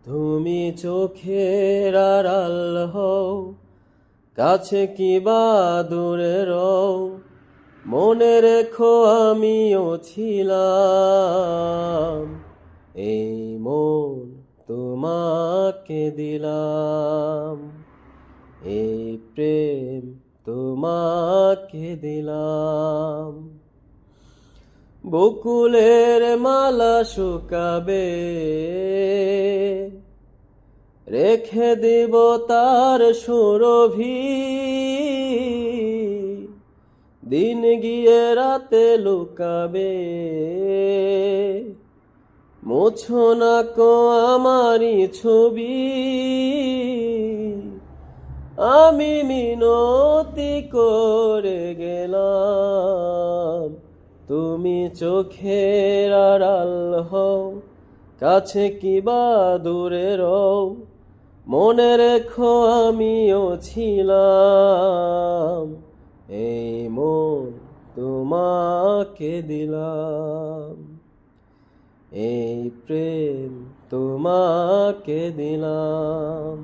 তুমি চোখের আড়াল হও, কাছে কি বা দূরে রও, মনে রেখো আমিও ছিলাম। এই মন তোমাকে দিলাম, এই প্রেম তোমাকে দিলাম। বকুলের মালা শুকাবে, রেখে দিব তার সুরভি। দিন গিয়ে রাতে লুকাবে, মুছো না কো আমারি ছবি। আমি মিনতি করে গেলাম, তুমি চোখের আড়াল হও, কাছে কি বা দূরে রও, মনে রেখো আমিও ছিলাম। এই মন তোমাকে দিলাম, এই প্রেম তোমাকে দিলাম।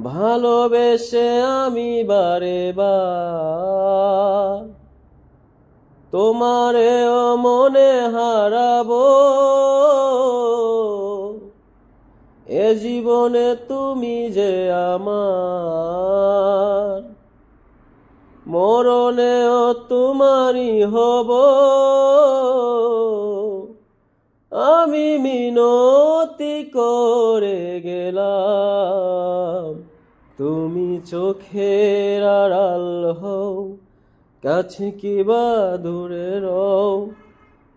ভালোবেসে আমি বারে বার তোমারেও মনে হারাবো। এ জীবনে তুমি যে আমার, মরণেও তোমারই হব। আমি মিনতি করে গেলাম, তুমি চোখের আড়াল হও, কাছে কি বা দূরে রও,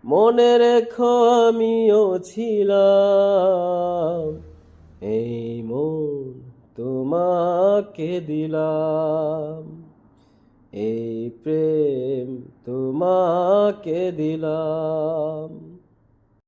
মনে রেখো আমিও ছিলাম। এই মন তোমাকে দিলাম, এই প্রেম তোমাকে দিলাম।